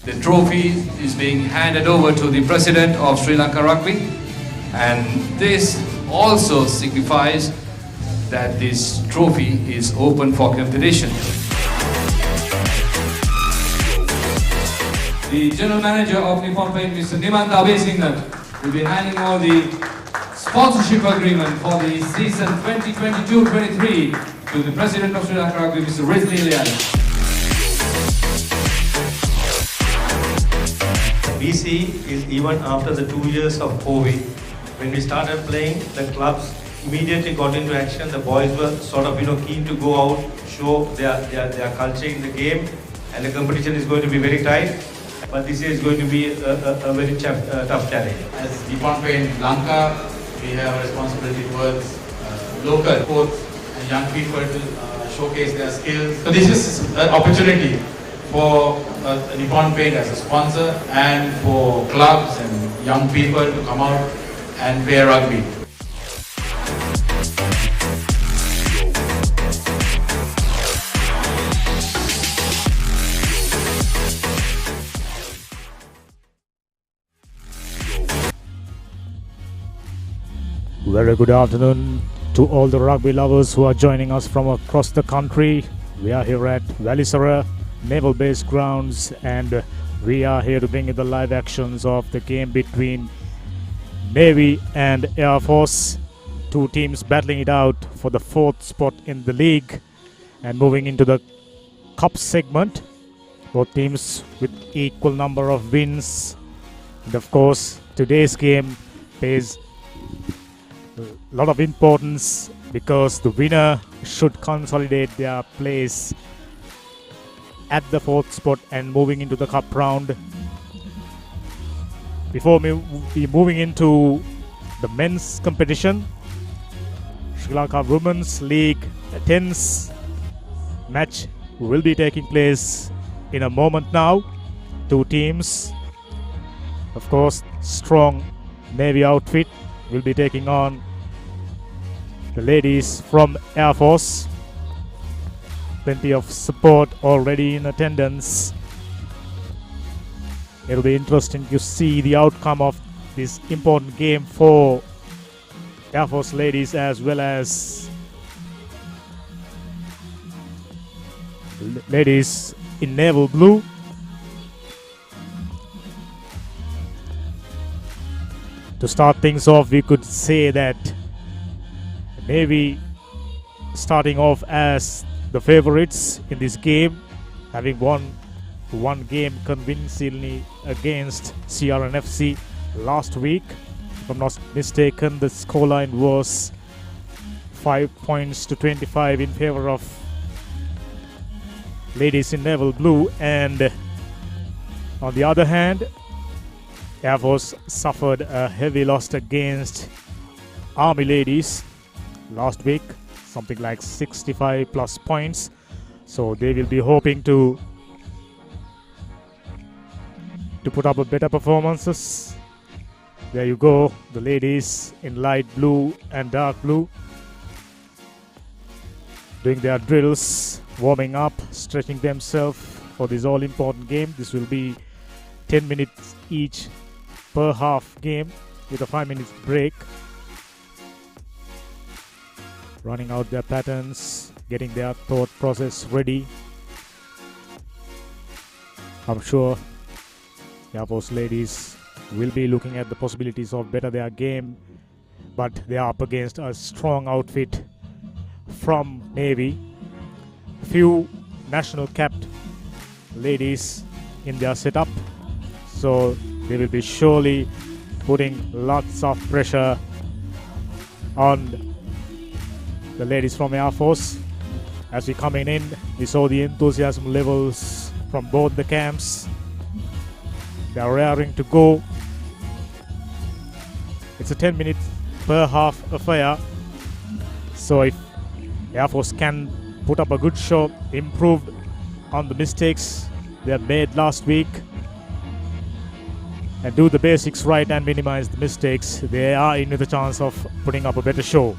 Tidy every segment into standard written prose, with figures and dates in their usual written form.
the trophy is being handed over to the President of Sri Lanka Rugby, and this also signifies that this trophy is open for competition. The General Manager of Nippon Paint, Mr. Nippon will be handing over the sponsorship agreement for the season 2022-23 to the President of Sri Lanka Rugby, Mr. Rizli Liani. We see is even after the 2 years of COVID, when we started playing, the clubs immediately got into action. The boys were sort of keen to go out, show their culture in the game, and the competition is going to be very tight. But this year is going to be a very tough challenge. As Nippon Paint Lanka, we have a responsibility towards local sports and young people to showcase their skills. So this is an opportunity for Nippon Paint as a sponsor and for clubs and young people to come out and play rugby. Very good afternoon to all the rugby lovers who are joining us from across the country. We are here at Valisara Naval Base grounds, and we are here to bring you the live actions of the game between Navy and Air Force. Two teams battling it out for the 4th spot in the league and moving into the cup segment. Both teams with equal number of wins, and of course today's game pays a lot of importance because the winner should consolidate their place at the 4th spot and moving into the cup round. Before we moving into the men's competition, Sri Lanka Women's League 10's match will be taking place in a moment now. Two teams, of course, strong Navy outfit will be taking on the ladies from Air Force. Plenty of support already in attendance. It'll be interesting to see the outcome of this important game for Air Force ladies as well as ladies in naval blue. To start things off, we could say that Navy starting off as the favorites in this game, having won one game convincingly against CRNFC last week. If I'm not mistaken, the scoreline was 5 points to 25 in favor of ladies in naval blue, and on the other hand, Air Force suffered a heavy loss against Army ladies last week, something like 65 plus points. So they will be hoping to put up a better performances. There you go, the ladies in light blue and dark blue doing their drills, warming up, stretching themselves for this all important game. This will be 10 minutes each per half game with a 5 minutes break. Running out their patterns, getting their thought process ready. I'm sure Air Force ladies will be looking at the possibilities of better their game, but they are up against a strong outfit from Navy. Few national capped ladies in their setup, so they will be surely putting lots of pressure on the ladies from Air Force. As we coming in, we saw the enthusiasm levels from both the camps. They are raring to go. It's a 10 minutes per half affair, so if Air Force can put up a good show, improve on the mistakes they have made last week, and do the basics right and minimize the mistakes, they are in with a chance of putting up a better show.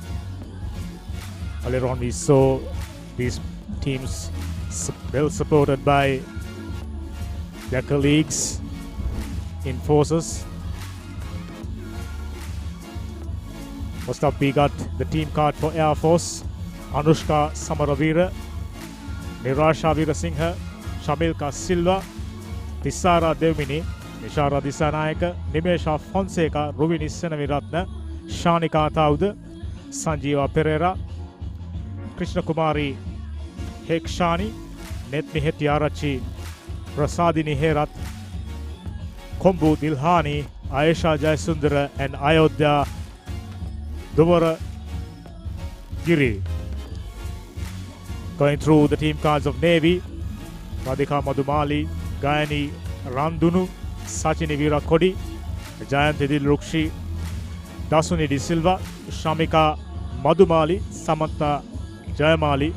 Earlier on we saw these teams well supported by their colleagues in forces. First up, we got the team card for Air Force. Anushka Samaravira, Nirasha Virasinghe, Shamilka Silva, Tisara Devmini, Nishara Disanayaka, Nimesha Fonseca, Ruvini Senaviratna, Shanika Tauda, Sanjeeva Pereira, Krishna Kumari Hekshani, Netmi Hetiarachi, Prasadini Herat, Kombu Dilhani, Aisha Jayasundara, and Ayodhya Duvara Giri. Going through the team cards of Navy, Radhika Madhumali, Gayani Randunu, Sachini Veera Kodi, Jayanti Dilrukshi, Dasuni De Silva, Shamika Madhumali, Samantha Jayamali,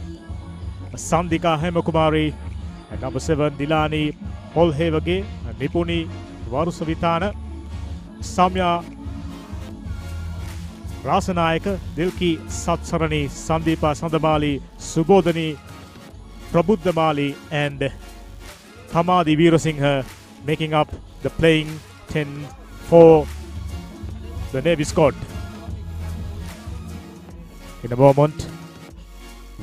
Sandika Hemakumari, and number 7 Dilani Polhevage, Nipuni Varusavitana, Samya Rasanayaka, Dilki Satsarani, Sandeepa Sandamali, Subodhani Prabuddhamali, and Kamadi Veerasinghe making up the playing 10 for the Navy squad. In a moment,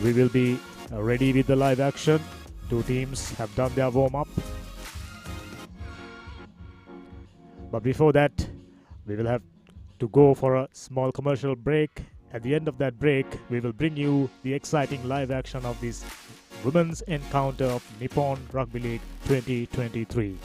we will be ready with the live action. Two teams have done their warm-up. But before that, we will have to go for a small commercial break. At the end of that break, we will bring you the exciting live action of this women's encounter of Nippon Rugby League 2023.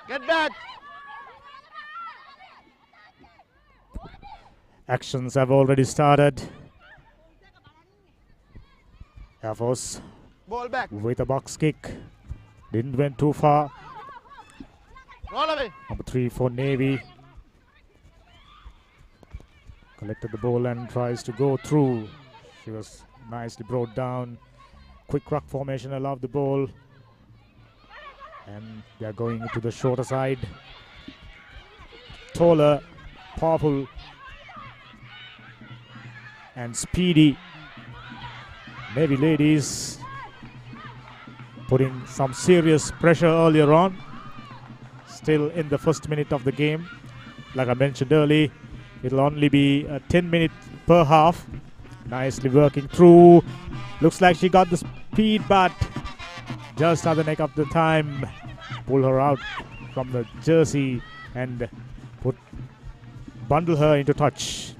Get back! Actions have already started. Air Force Ball back. with a box kick. Didn't went too far. Roll away. Number 3 for Navy. Collected the ball and tries to go through. She was nicely brought down. Quick ruck formation, allowed the ball. And they are going to the shorter side. Taller, powerful, and speedy Navy ladies putting some serious pressure earlier on. Still in the first minute of the game. Like I mentioned earlier, it'll only be 10 minutes per half. Nicely working through. Looks like she got the speed, but just at the neck of the time, pull her out from the jersey and bundle her into touch.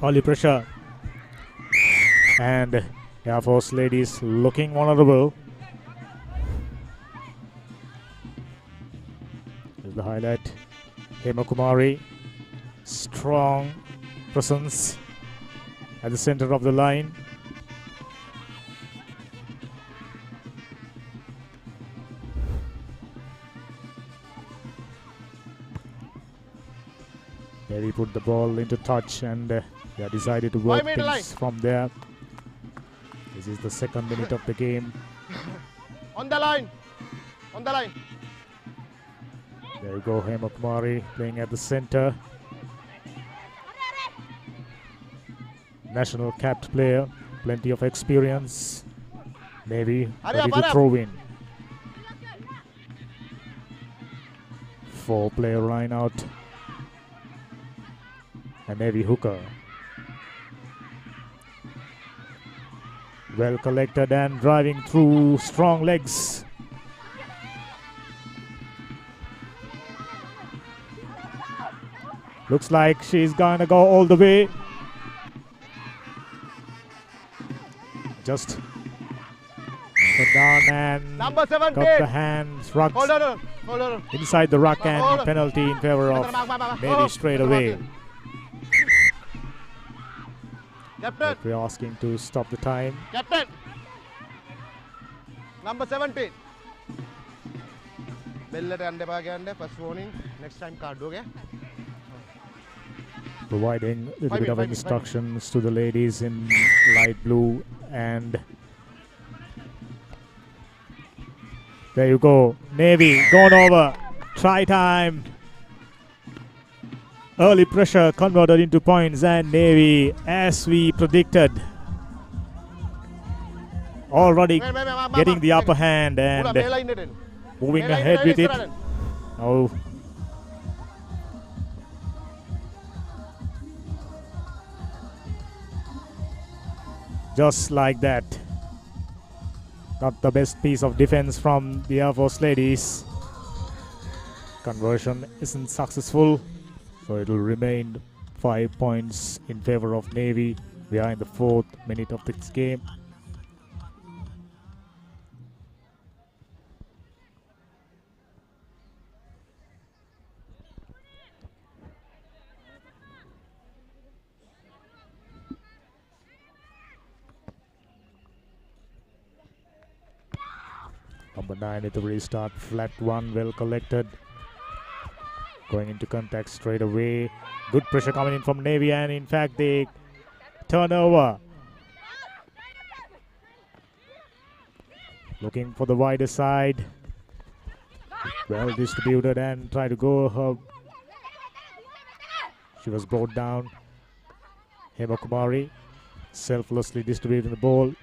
Early pressure. And Air Force ladies looking vulnerable. Here's the highlight. Hema Kumari, strong presence at the center of the line. Navy put the ball into touch and they decided to work 5 meter things from there. This is the second minute of the game. On the line. On the line. There you go, Hema Kumari playing at the center. National capped player, plenty of experience. Navy ready to throw in. 4-player line out. A Navy hooker. Well collected and driving through strong legs. Looks like she's gonna go all the way. Just put down and Number 7, got the hands rucked Hold on. Hold on. inside the ruck Hold and on. penalty in favor of Navy straight away. Captain. We're asking to stop the time. Captain. Number 17. Bell at and first warning. Next time card, okay? Providing a little Five bit of minutes. instructions to the ladies in light blue, and there you go. Navy gone over. Try time. Early pressure converted into points, and Navy, as we predicted, already getting the upper hand and moving ahead with it. Oh, just like that. Not the best piece of defense from the Air Force ladies. Conversion isn't successful, so it will remain 5 points in favor of Navy. We are in the 4th minute of this game. Number 9 at the restart, flat one, well collected. Going into contact straight away. Good pressure coming in from Navy, and in fact they turn over. Looking for the wider side. Well distributed and try to go her. She was brought down. Hema Kumari selflessly distributing the ball.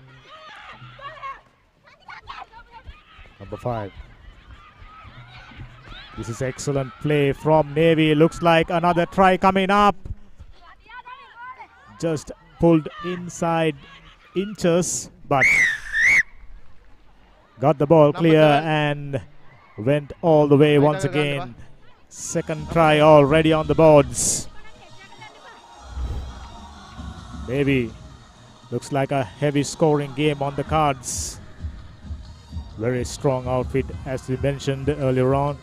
Number 5. This is excellent play from Navy. Looks like another try coming up. Just pulled inside inches, but got the ball clear and went all the way once again. Second try already on the boards. Navy looks like a heavy scoring game on the cards. Very strong outfit, as we mentioned earlier on.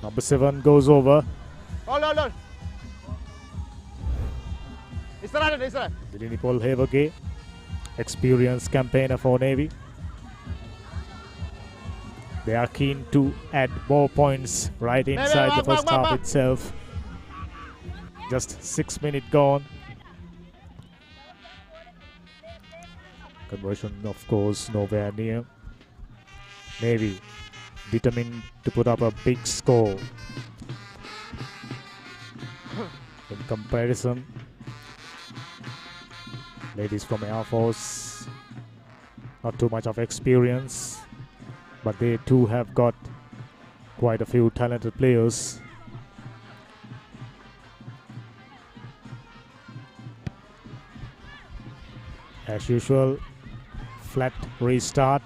Number 7 goes over. Hold on. Israel. Nippon Hevage, experienced campaigner for Navy. They are keen to add more points right inside the first half itself. Just 6 minutes gone. Conversion, of course, nowhere near. Navy determined to put up a big score. In comparison, ladies from Air Force, not too much of experience, but they too have got quite a few talented players. As usual, flat restart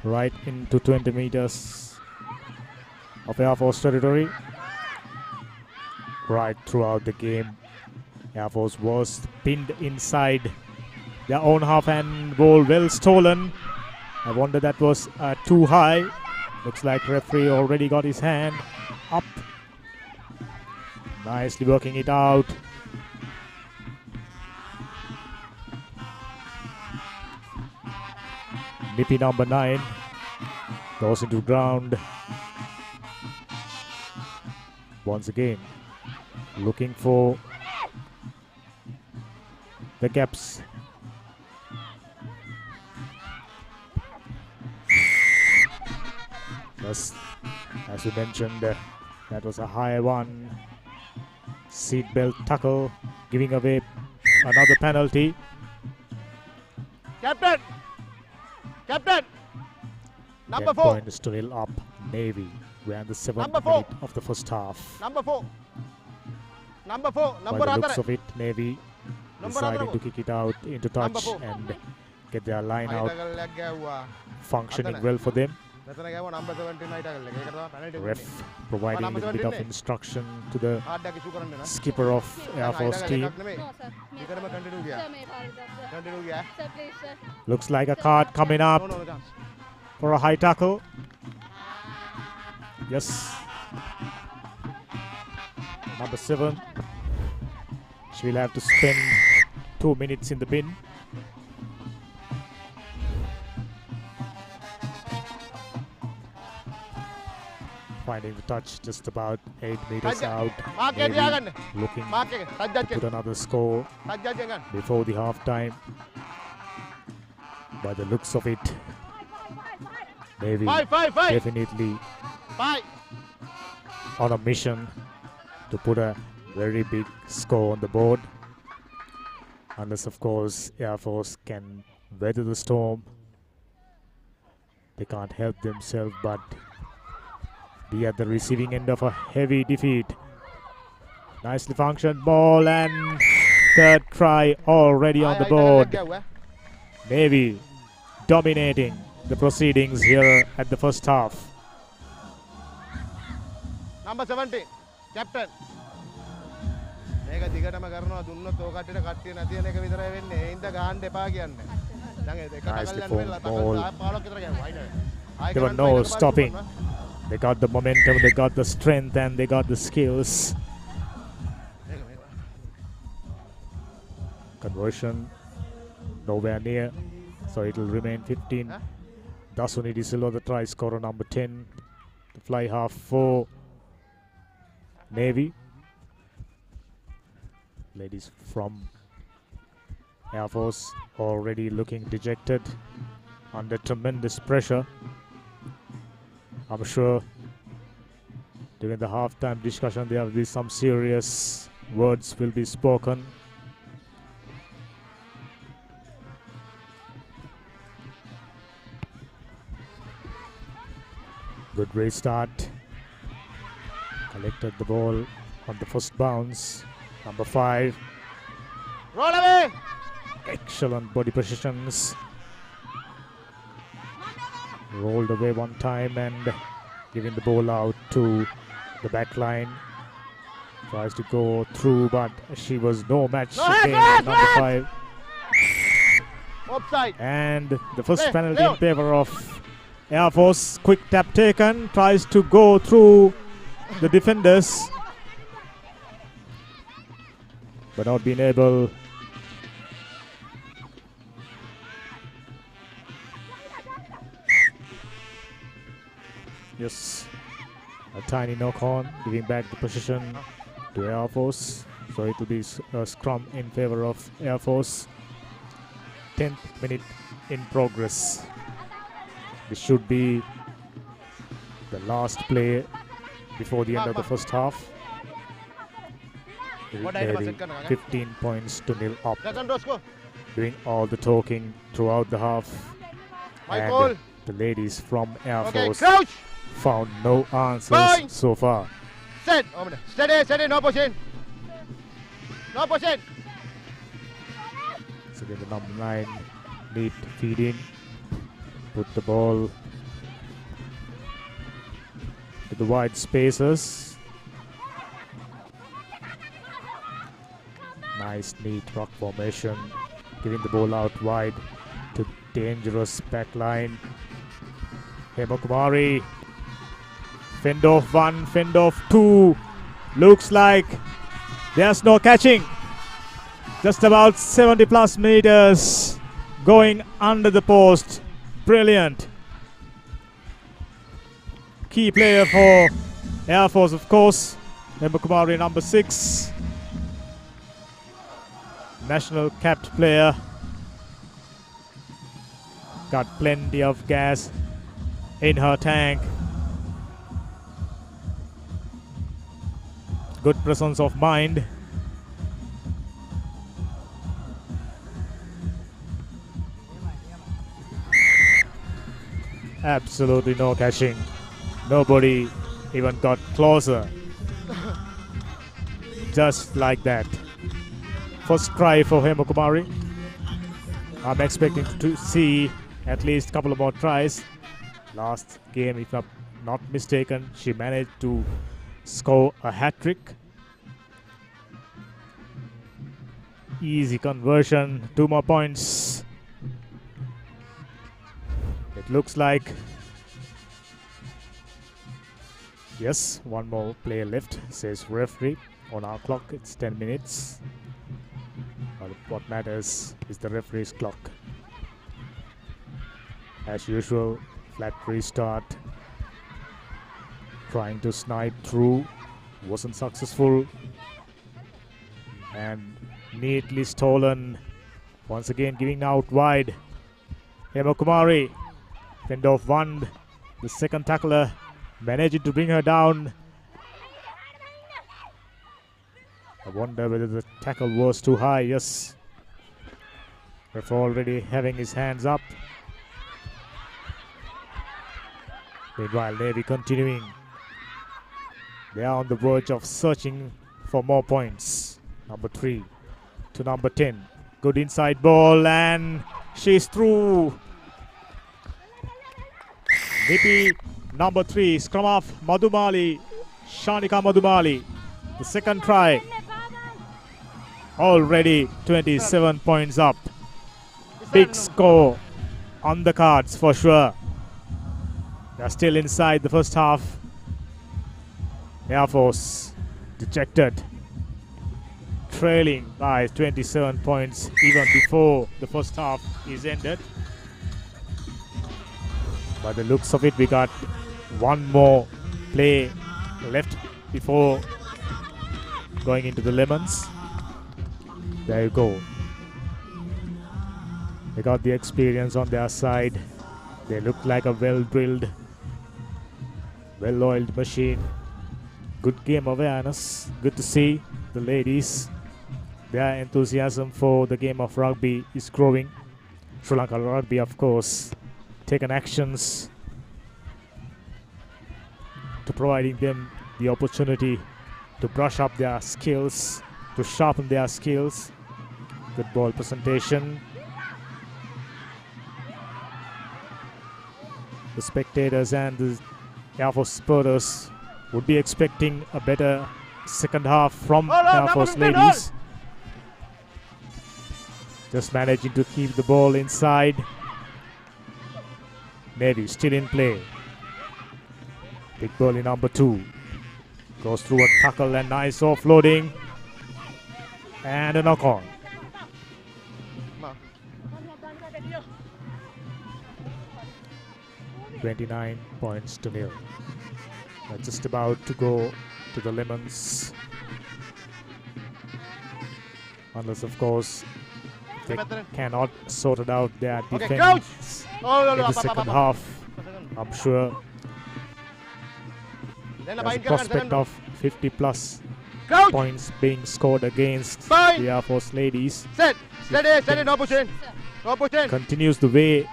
right into 20 meters of Air Force territory. Right throughout the game, Air Force was pinned inside their own half and ball well stolen. I wonder that was too high. Looks like referee already got his hand up. Nicely working it out. Nippy number 9 goes into ground once again. looking for the gaps. Thus, as you mentioned, that was a high one. Seatbelt tackle, giving away another penalty. Captain! Captain! Number 10 4. points to nil up. Navy. We're in the 7th Number 4. minute of the first half. Number 4. Number 4. By Number the looks other. of it, Navy Number deciding other. to kick it out into touch Number 4. and get their line out Number functioning well for them. 17 Ref providing a bit of 17 instruction to the ආඩ්ඩක් issue කරන්න න. skipper of Air Force team. එකක් නෙමෙයි. No, sir. ඊකරම continue ගියා. Sir, may apologize, sir. Continue ගියා. Sir, please, sir. Looks like a card coming up No, no, no chance. for a high tackle. Yes. Number 7. She will have to spend 2 minutes in the bin. Finding the touch just about 8 meters out. Mark එක Maybe තියාගන්න. looking mark එක. සජ්ජත් to put another score සජ්ජත් ගන්න. before the half time. By the looks of it, Navy 5 definitely 5 on a mission to put a very big score on the board. Unless, of course, Air Force can weather the storm. They can't help themselves but be at the receiving end of a heavy defeat. Nicely functioned ball and third try already on the board. Navy dominating the proceedings here at the first half. Number 17 captain. මේක දිගටම කරනවා දුන්නොත් ඕක කට්ටියට කට්ටිය නැති වෙන එක විතරයි වෙන්නේ. ඒ හින්දා ගහන්න එපා කියන්නේ. දැන් ඒක Nicely ටකල් යන වෙලාව ball. 15ක් විතර ගියා. Wide. There were no stopping. They got the momentum, they got the strength, and they got the skills. Conversion nowhere near, so it will remain 15. Dasuni De Silva, the try scorer, number 10. The fly half for Navy. Ladies from Air Force already looking dejected under tremendous pressure. I'm sure during the halftime discussion there will be some serious words will be spoken. Good restart. Collected the ball on the first bounce. Number 5. Roll away. Excellent body positions. Rolled away one time and giving the ball out to the back line. Tries to go through, but she was no match against number 5. Offside. And the first Play, penalty in Leon. favor of Air Force. Quick tap taken. Tries to go through the defenders, but not being able. Yes, a tiny knock on, giving back the position to Air Force. So it will be a scrum in favor of Air Force. 10th minute in progress. This should be the last play before the end of the first half. Navy 15 points to nil up, Second row score. doing all the talking throughout the half. Michael. And the ladies from Air Okay, Force crouch. found no answers Point. so far. Set. Steady, no pushing. No pushing. So then the number 9 need to feed in, put the ball to the wide spaces. Nice neat rock formation, giving the ball out wide to dangerous back line. Hemokumari, fend off 1, fend off 2. Looks like there's no catching. Just about 70 plus meters going under the post. Brilliant. Key player for Air Force, of course. Hemokumari, number 6. national capped player. Got plenty of gas in her tank. Good presence of mind. Absolutely no catching. Nobody even got closer. Just like that. First try for Hemakumari. I'm expecting to see at least a couple of more tries. Last game, if I'm not mistaken, she managed to score a hat-trick. Easy conversion, 2 more points. It looks like, yes, 1 more player left, says referee. On our clock, it's 10 minutes. But what matters is the referee's clock. As usual, flat restart. Trying to snipe through, wasn't successful. And neatly stolen. Once again giving out wide. Hemakumari fend off one. The second tackler managing to bring her down. I wonder whether the tackle was too high. Yes. Ref already having his hands up. Meanwhile, Navy continuing. They are on the verge of searching for more points. Number 3 to number 10. Good inside ball and she's through. Nippy, number 3, scrum off Madhumali, Shanika Madhumali. The second try. Already 27 points up. Big score on the cards for sure. They're still inside the first half. Air Force dejected. Trailing by 27 points even before the first half is ended. By the looks of it, we got 1 more play left before going into the lemons. There you go. They got the experience on their side. They look like a well-drilled, well-oiled machine. Good game awareness. Good to see the ladies. Their enthusiasm for the game of rugby is growing. Sri Lanka Rugby, of course, taken actions to providing them the opportunity to brush up their skills, to sharpen their skills. Good ball presentation. The spectators and the Air Force supporters would be expecting a better second half from Air Force ladies. Just managing to keep the ball inside. Navy still in play. Big ball in number 2. Goes through a tackle and nice offloading. And a knock on. 29 points to nil. They're just about to go to the lemons. Unless, of course, they cannot sort it out their defense in the second half. I'm sure there's a prospect of 50 plus points being scored against the Air Force ladies. Steady, no pushing. No pushing. Continues the way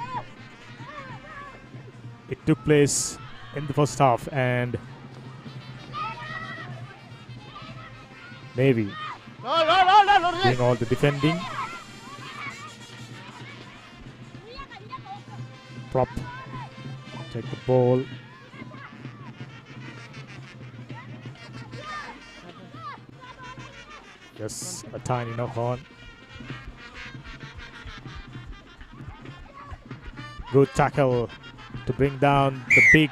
it took place in the first half, and Navy doing all the defending. Prop, take the ball. Just a tiny knock on. Good tackle to bring down the big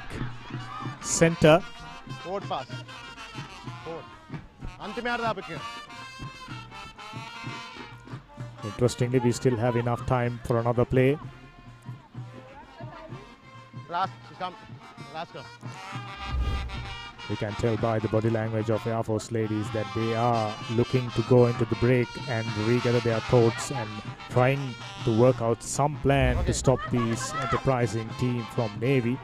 center. Forward pass. Forward. Interestingly, we still have enough time for another play. Last come. Last come. We can tell by the body language of Air Force ladies that they are looking to go into the break and regather their thoughts and trying to work out some plan to stop this enterprising team from Navy.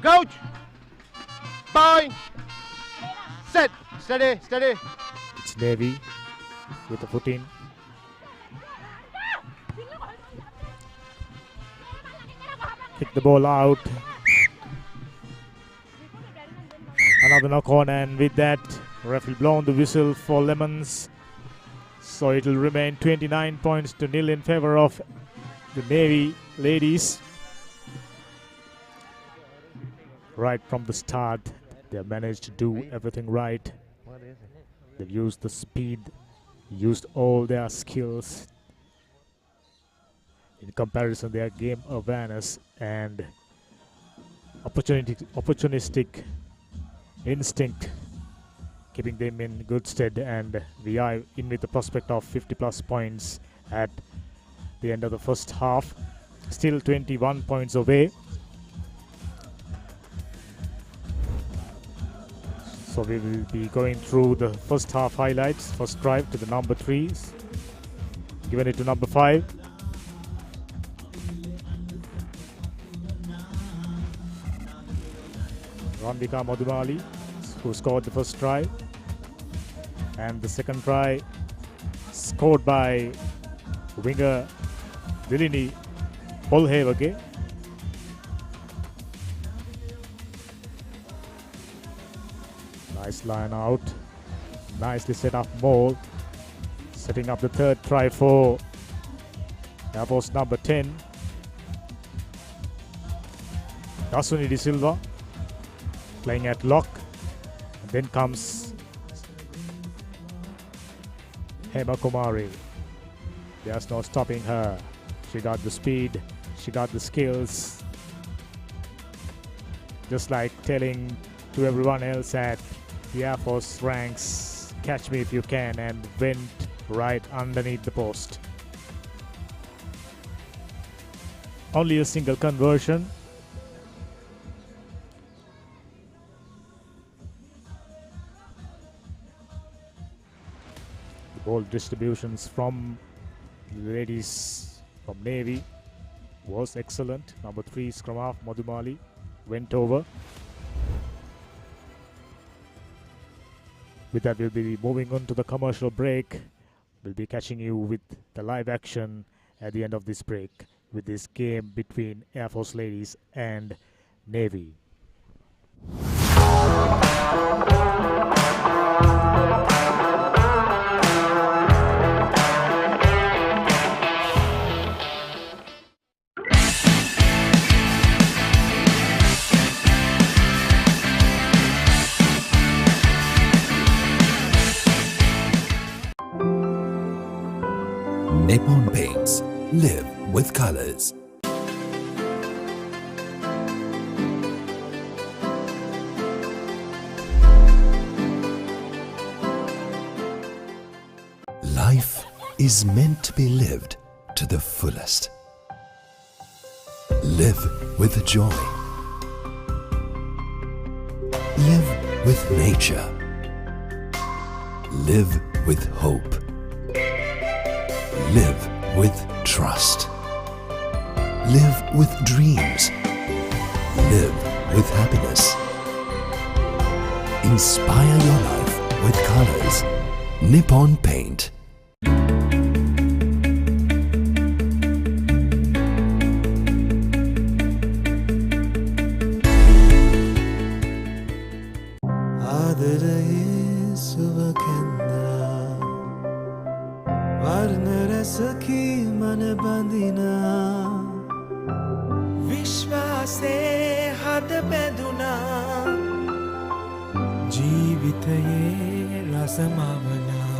Coach! Point! Set! Steady, steady. It's Navy with the foot in. Kick the ball out. Another knock on, and with that, ref will blow on the whistle for Lemons. So it will remain 29 points to nil in favor of the Navy ladies. Right from the start, they have managed to do everything right. They've used the speed, used all their skills. In comparison, their game awareness and opportunistic instinct keeping them in good stead, and we are in with the prospect of 50+ points at the end of the first half. Still 21 points away. So we will be going through the first half highlights. First drive to the number 3s, given it to number 5. Randika Madhumali, who scored the first try, and the second try scored by winger Dilini Polhevage. Nice line out, nicely set up Mole, setting up the third try for Air Force number 10, Dasuni De Silva, playing at lock. And then comes Hema Kumari. There's no stopping her. She got the speed, she got the skills. Just like telling to everyone else at the Air Force ranks, catch me if you can, and went right underneath the post. Only a single conversion. Ball distributions from the ladies from Navy was excellent. Number 3 scrum half Madhumali went over. With that, we'll be moving on to the commercial break. We'll be catching you with the live action at the end of this break with this game between Air Force ladies and Navy. Nippon Paints. Live with colors. Life is meant to be lived to the fullest. Live with joy. Live with nature. Live with hope. Live with trust. Live with dreams. Live with happiness. Inspire your life with colors. Nippon Paint.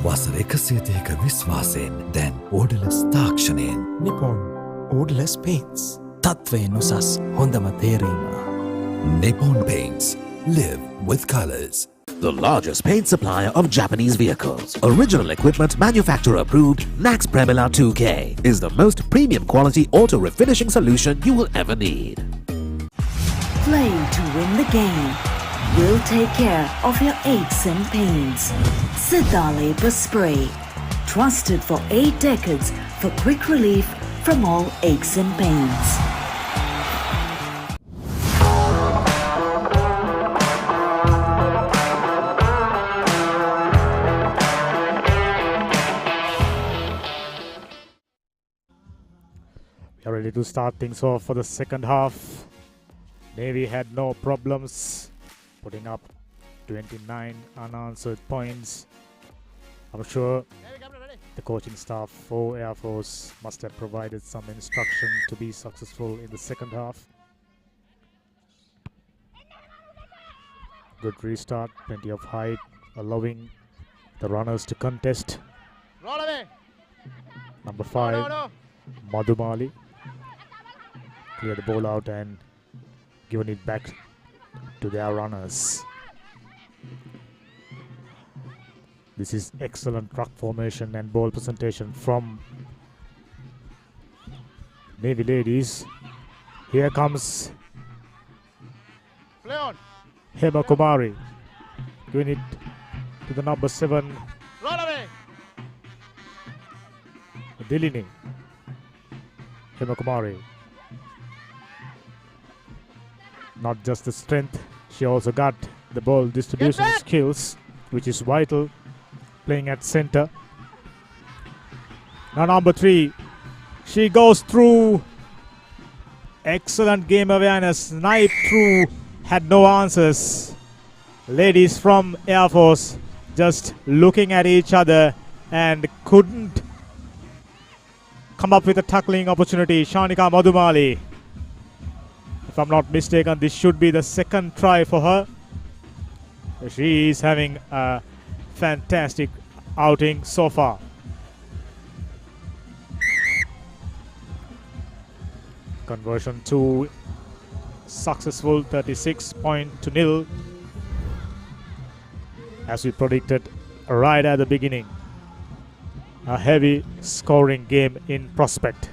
වසර 130ක විශ්වාසයෙන් දැන් ඕඩලස් තාක්ෂණයෙන් Nippon Odorless Paints. තත්වයෙන් උසස් හොඳම තේරීම. Nippon Paints. Live with colors. The largest paint supplier of Japanese vehicles. Original equipment manufacturer approved, Nax Premila 2K is the most premium quality auto refinishing solution you will ever need. Play to win the game. We'll take care of your aches and pains. Siddhale Spray. Trusted for 8 decades for quick relief from all aches and pains. We are ready to start things off for the second half. Navy had no problems putting up 29 unanswered points. I'm sure the coaching staff for Air Force must have provided some instruction to be successful in the second half. Good restart, plenty of height, allowing the runners to contest. Roll away. Number 5, Madhumali. Clear the ball out and given it back to their runners. This is excellent ruck formation and ball presentation from Navy ladies. Here comes Play on. Hema Kumari, giving it to the number 7, Roll away. Dilini. Hema Kumari. Not just the strength, she also got the ball distribution skills, which is vital, playing at center. Now number 3, she goes through. Excellent game awareness, snipe through, had no answers. Ladies from Air Force just looking at each other and couldn't come up with a tackling opportunity. Shanika Madhumali. If I'm not mistaken, this should be the second try for her. She is having a fantastic outing so far. Conversion to successful, 36-0. As we predicted right at the beginning. A heavy scoring game in prospect.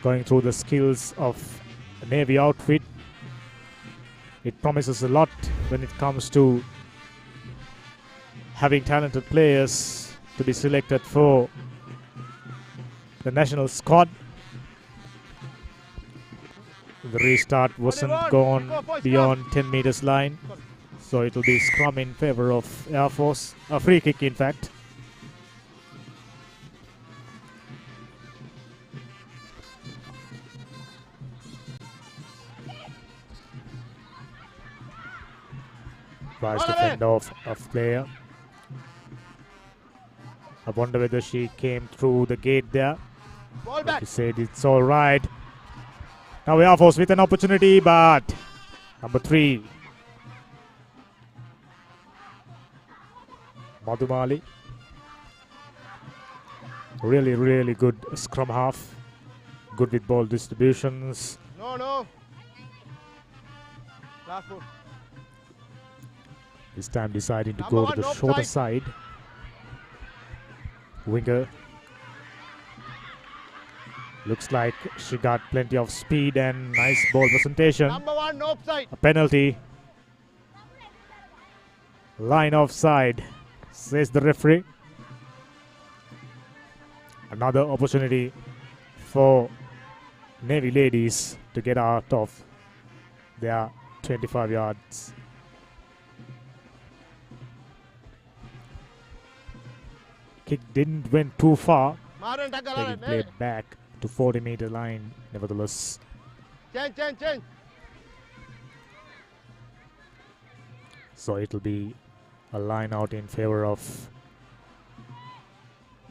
Going through the skills of the Navy outfit, it promises a lot when it comes to having talented players to be selected for the national squad. The restart wasn't gone beyond 10 meters line, so it will be scrum in favor of Air Force, a free kick in fact. Tries to fend off a player. I wonder whether she came through the gate there. She said it's all right. Now Air Force with an opportunity, but number 3, Madhumali. Really good scrum half. Good with ball distributions. No. Last ball. This time deciding to go to the shorter side. Winger. Looks like she got plenty of speed and nice ball presentation. Number 1, no offside. A penalty. Line offside, says the referee. Another opportunity for Navy ladies to get out of their 25 yards. Kick didn't went too far. Taking play back to 40-meter line, nevertheless. Change. So it'll be a line out in favor of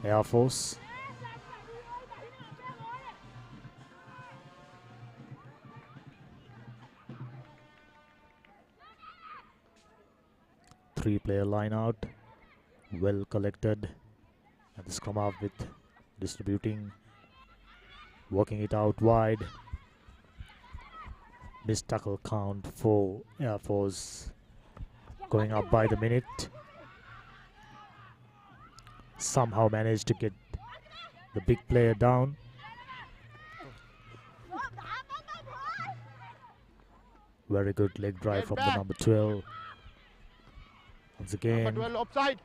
Air Force. Three-player line out, well collected. And the scrum half with distributing, working it out wide. Missed tackle count for Air Force, going up by the minute. somehow managed to get the big player down. Very good leg drive from the number 12. Once again, Number 12 offside.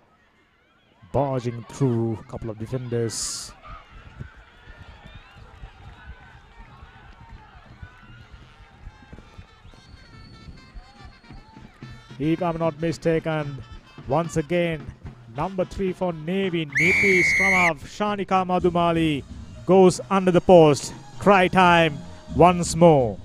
barging through a couple of defenders. If I'm not mistaken, once again, number 3 for Navy, Nippy Stramav, Shanika Madhumali goes under the post. Try time once more.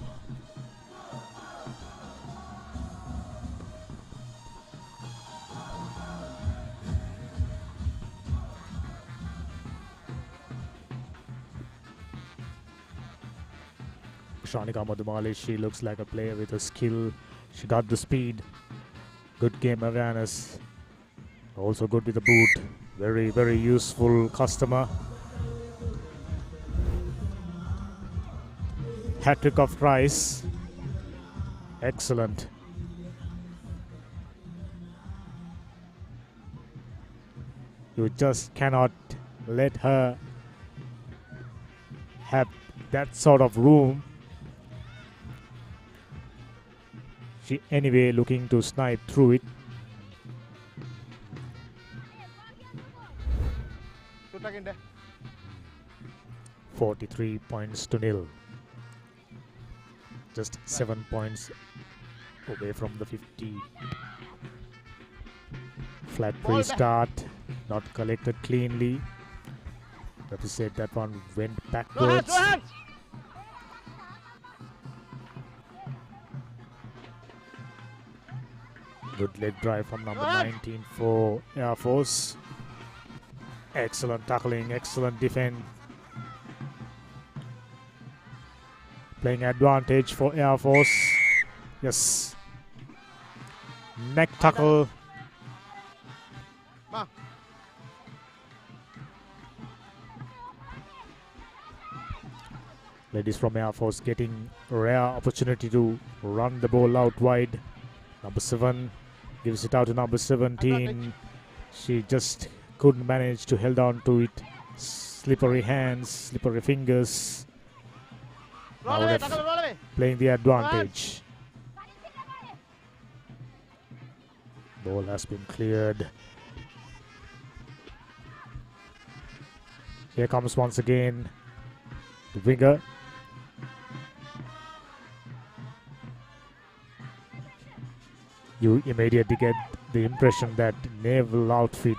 Shanika Madhumali, she looks like a player with a skill. She got the speed. Good game awareness. Also good with the boot. Very, very useful customer. Hat-trick of tries. Excellent. You just cannot let her have that sort of room. She anyway looking to snipe through it. 43 points to nil. Just 7 points away from the 50. Flat restart, not collected cleanly. That is said, that one went backwards. Good leg drive from number 19 for Air Force. Excellent tackling, excellent defense. Playing advantage for Air Force. Yes. Neck tackle. Ladies from Air Force getting a rare opportunity to run the ball out wide. Number 7 gives it out to number 17. She just couldn't manage to hold on to it. Slippery hands, slippery fingers. Now ref playing the advantage. Ball has been cleared. Here comes once again the winger. You immediately get the impression that naval outfit,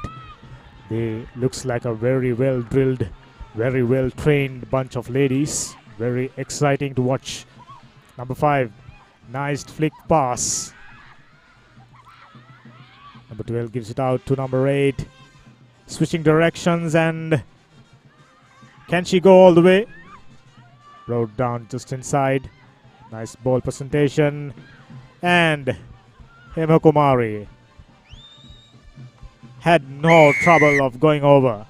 they looks like a very well drilled, very well trained bunch of ladies. Very exciting to watch. Number 5, nice flick pass. Number 12 gives it out to number 8. Switching directions, and can she go all the way? Rode down just inside. Nice ball presentation. And Hema Kumari had no trouble of going over.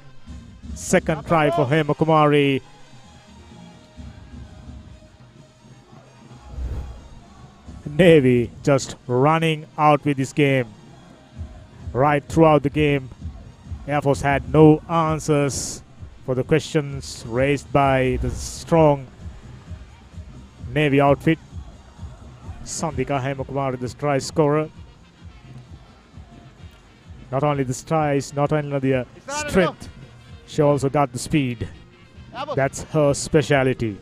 Second try for Hema Kumari. Navy just running out with this game. Right throughout the game, Air Force had no answers for the questions raised by the strong Navy outfit. Sandika Hemakumar, the try scorer. Not only the tries, not only the strength, she also got the speed. That's her speciality.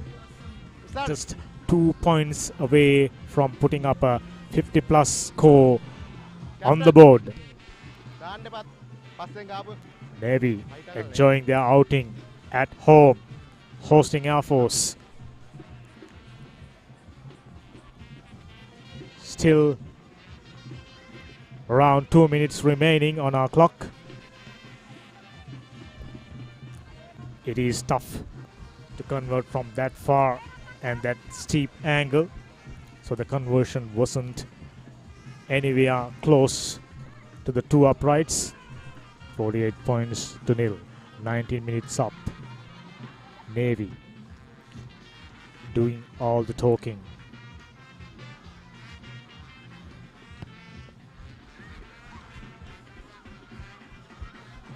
Just 2 points away from putting up a 50+ score on the board. Navy enjoying their outing at home, hosting Air Force. Still around 2 minutes remaining on our clock. It is tough to convert from that far and that steep angle, so the conversion wasn't anywhere close to the 2 uprights. 48 points to nil. 19 minutes up. Navy doing all the talking.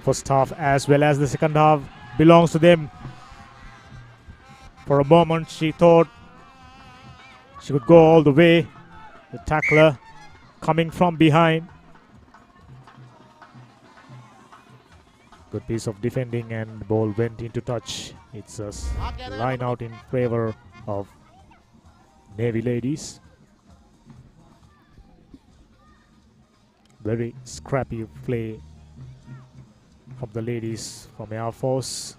First half as well as the second half belongs to them. For a moment she thought she could go all the way. The tackler coming from behind. Good piece of defending and the ball went into touch. It's a line out in favor of Navy ladies. Very scrappy play from the ladies from Air Force.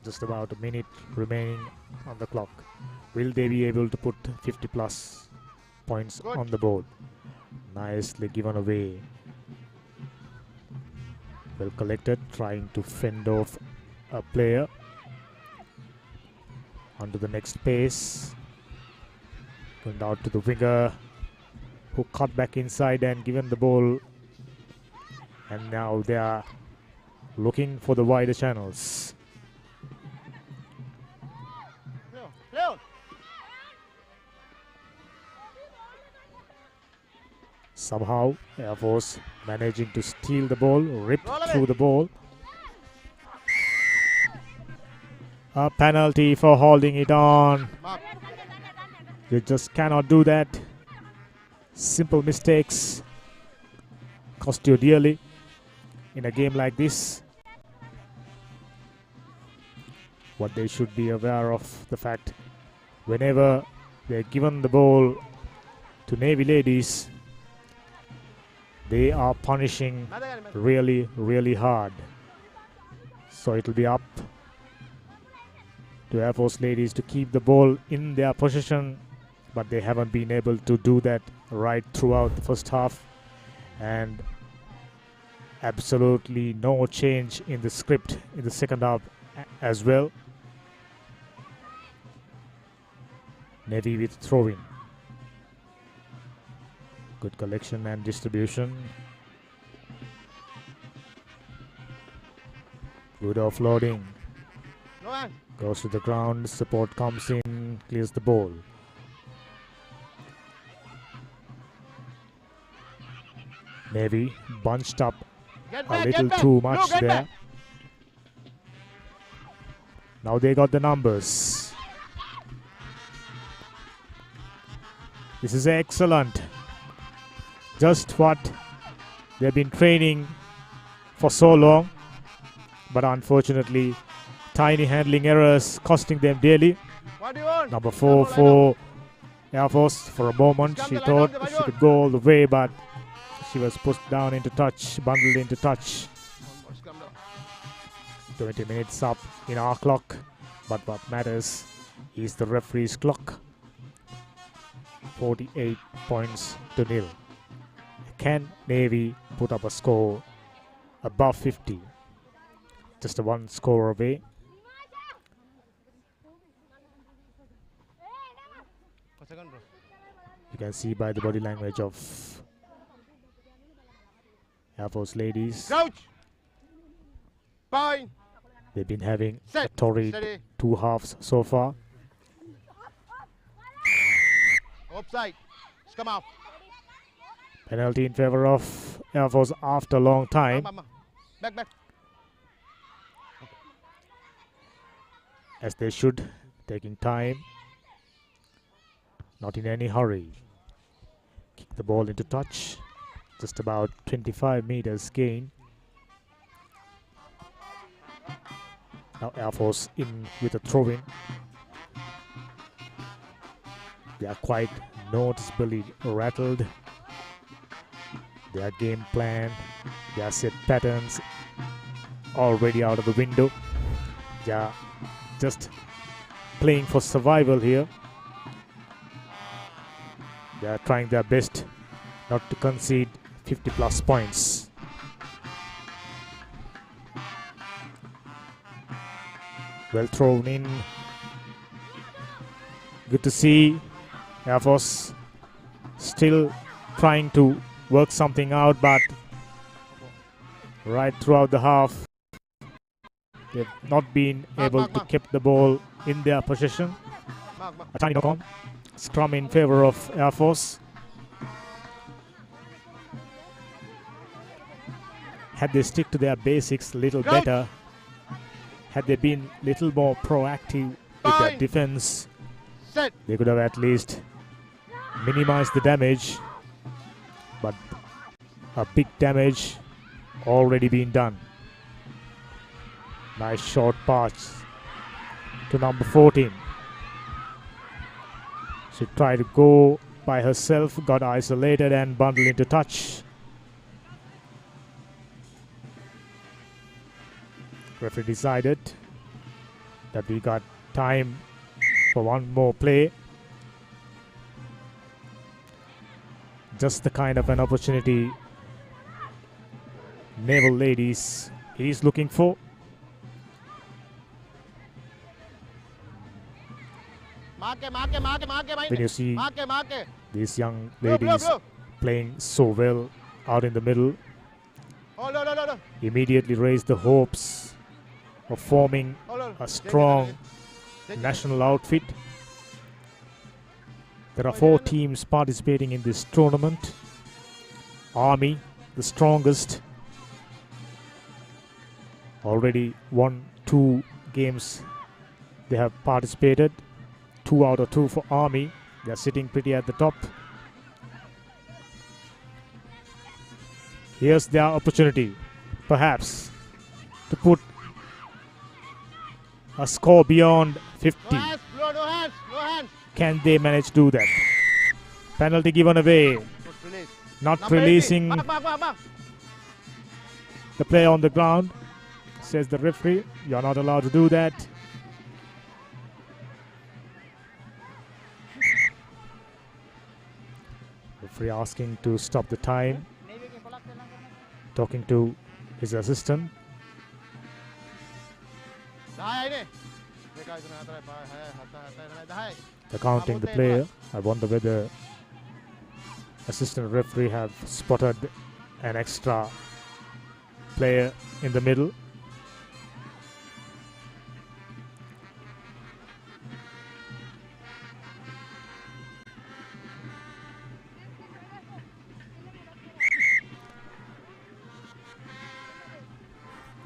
Just about a minute remaining on the clock. Will they be able to put 50 plus points on the board? Nicely given away. Well collected, trying to fend off a player. On to the next pace. Going out to the winger, who cut back inside and given the ball. And now they are looking for the wider channels. Somehow Air Force managing to steal the ball, ripped through the ball. A penalty for holding it on. You just cannot do that. Simple mistakes cost you dearly in a game like this. What they should be aware of the fact, whenever they're given the ball to Navy ladies, they are punishing really, really hard. So it'll be up to Air Force ladies to keep the ball in their possession, but they haven't been able to do that right throughout the first half. And absolutely no change in the script in the second half as well. Navy with throw-in. Good collection and distribution. Good offloading. Goes to the ground, support comes in, clears the ball. Navy bunched up a little too much there. Now they got the numbers. This is excellent. Just what they've been training for so long. But unfortunately, tiny handling errors costing them dearly. Number 4 for Air Force. For a moment, she thought she could go all the way, but she was pushed down into touch, bundled into touch. 20 minutes up in our clock. But what matters is the referee's clock. 48 points to nil. Can Navy put up a score above 50? Just a one score away. You can see by the body language of Air Force ladies. Coach! Point! They've been having a torrid two halves so far. Offside. Come off. Penalty in favor of Air Force after a long time. Back. As they should, taking time. Not in any hurry. Kick the ball into touch. Just about 25 meters gain. Now Air Force in with a throw-in. They are quite noticeably rattled. Their game plan, their set patterns already out of the window. They are just playing for survival here. They are trying their best not to concede 50 plus points. Well thrown in. Good to see Air Force still trying to work something out, but right throughout the half they've not been able to keep the ball in their possession. A tiny knock on. Scrum in favor of Air Force. Had they stick to their basics a little better, had they been a little more proactive with their defense, they could have at least minimized the damage. But a big damage already been done. Nice short pass to number 14. She tried to go by herself, got isolated and bundled into touch. Referee decided that we got time for one more play. Just the kind of an opportunity Naval Ladies is looking for. When you see these young ladies playing so well out in the middle, immediately raise the hopes of forming a strong national outfit. There are 4 teams participating in this tournament. Army, the strongest, already won 2 games they have participated. 2 out of 2 for Army. They are sitting pretty at the top. Here's their opportunity, perhaps, to put a score beyond 50. Can they manage to do that? Penalty given away. Not releasing the player on the ground, says the referee. You're not allowed to do that. Referee asking to stop the time. Talking to his assistant. They're counting the player. I wonder whether assistant referee have spotted an extra player in the middle.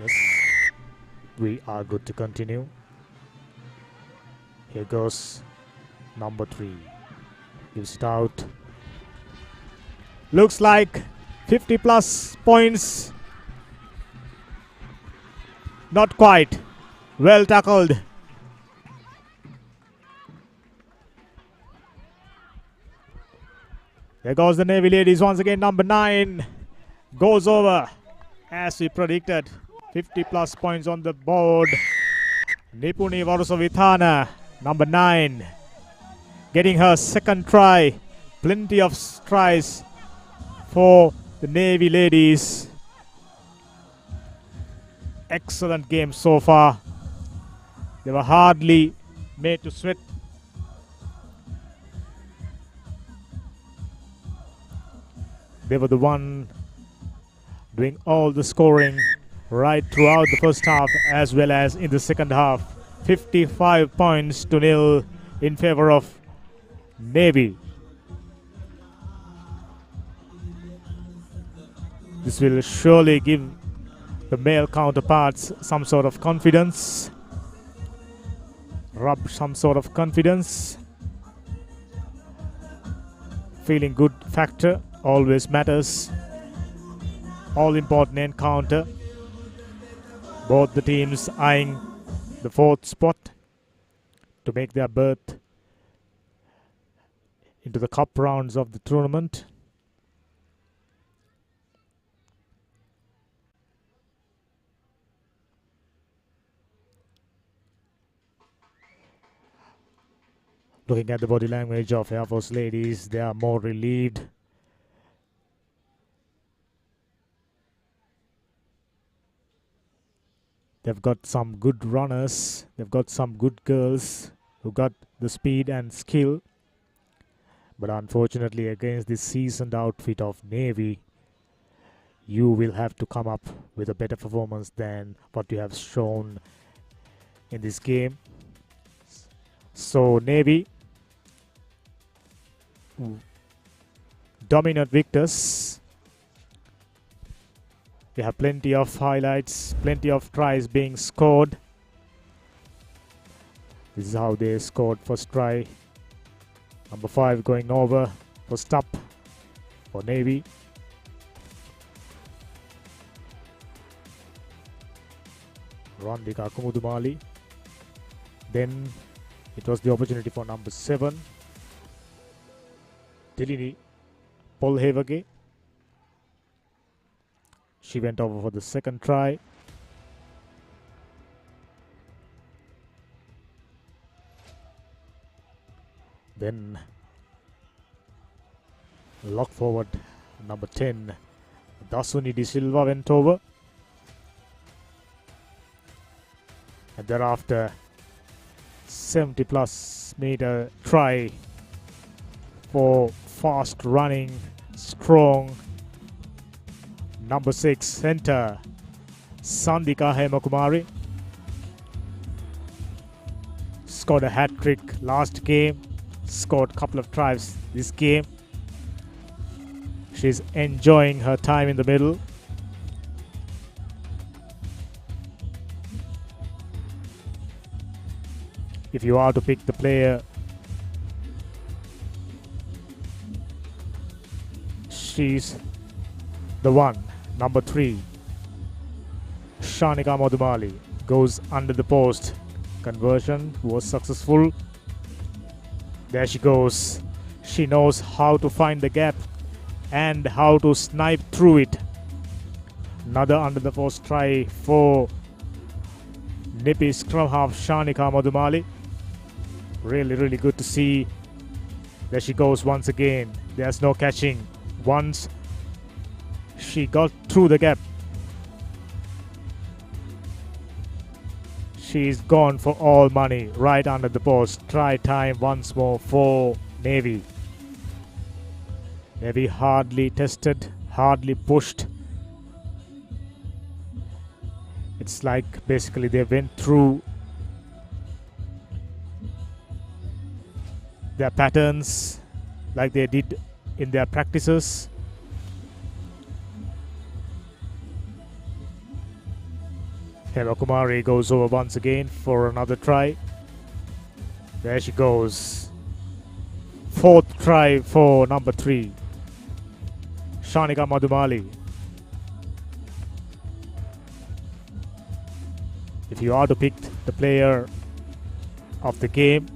Yes, we are good to continue. Here goes number 3. Gives it out. Looks like 50 plus points. Not quite. Well tackled. There goes the Navy Ladies once again. Number 9 goes over as we predicted. 50 plus points on the board. Nipuni Varusavithana, number 9, getting her second try. Plenty of tries for the Navy Ladies. Excellent game so far. They were hardly made to sweat. They were the one doing all the scoring right throughout the first half as well as in the second half. 55 points to 0 in favor of Navy. This will surely give the male counterparts some sort of confidence. Rub some sort of confidence. Feeling good factor always matters. All important encounter. Both the teams eyeing the 4th spot to make their berth into the cup rounds of the tournament. Looking at the body language of Air Force Ladies, they are more relieved. They've got some good runners. They've got some good girls who got the speed and skill. But unfortunately, against this seasoned outfit of Navy, you will have to come up with a better performance than what you have shown in this game. So Navy, dominant victors. We have plenty of highlights, plenty of tries being scored. This is how they scored first try. Number 5 going over for stop for Navy. Randika Kumudumali. Then it was the opportunity for number 7. Tilini Polhevage. She went over for the second try. Then lock forward number 10 Dasuni De Silva went over, and thereafter 70 plus meter try for fast running strong number 6 center Sandika Hemakumari. Scored a hat trick last game, scored a couple of tries this game. She's enjoying her time in the middle. If you are to pick the player, she's the one. Number 3, Shanika Modumali goes under the post. Conversion was successful. There she goes. She knows how to find the gap and how to snipe through it. Another under the post try for Nippy scrum half Shanika Modumali. Really good to see. There she goes once again. There's no catching. Once she got through the gap, she's gone for all money right under the post. Try time once more for Navy. Navy hardly tested, hardly pushed. It's like basically they went through their patterns like they did in their practices. Hema Kumari goes over once again for another try. There she goes. 4th try for number 3, Shanika Madhumali. If you are to pick the player of the game,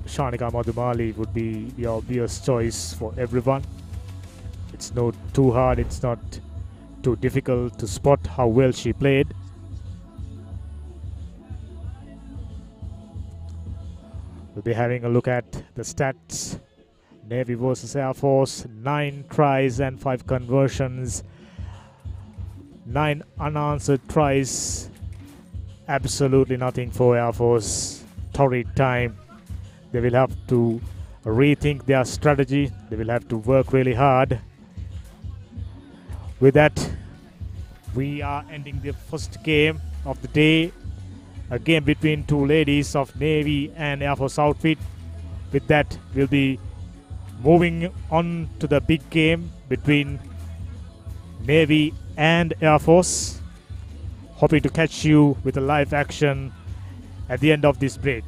Shanika Madhumali would be the obvious choice for everyone. It's not too hard, it's not too difficult to spot how well she played. We'll be having a look at the stats. Navy versus Air Force, 9 tries and 5 conversions, 9 unanswered tries. Absolutely nothing for Air Force. Torrid time. They will have to rethink their strategy. They will have to work really hard. With that, we are ending the first game of the day. A game between 2 ladies of Navy and Air Force outfit. With that, we'll be moving on to the big game between Navy and Air Force. Hoping to catch you with a live action at the end of this break.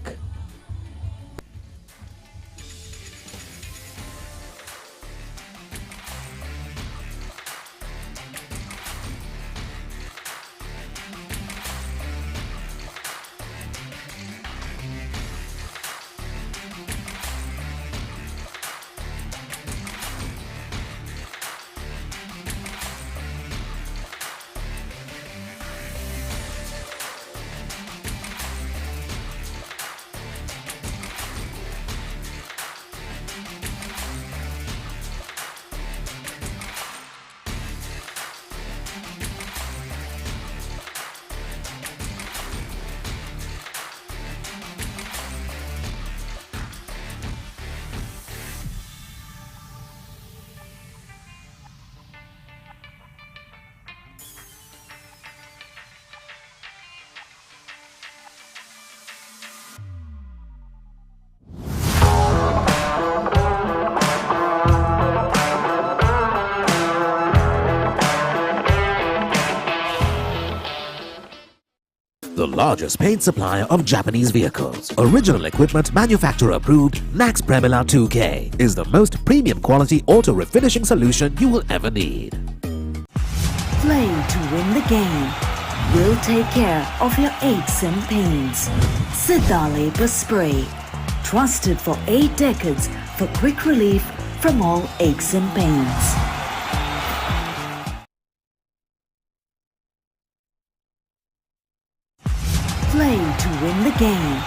the largest paint supplier of Japanese vehicles. Original equipment manufacturer approved, Nax Premila 2K is the most premium quality auto refinishing solution you will ever need. Play to win the game. We'll take care of your aches and pains. Sidale Spray. Trusted for 8 decades for quick relief from all aches and pains. Play to win the game.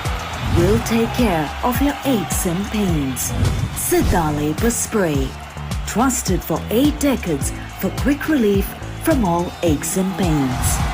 We'll take care of your aches and pains. Sidale Spray. Trusted for 8 decades for quick relief from all aches and pains.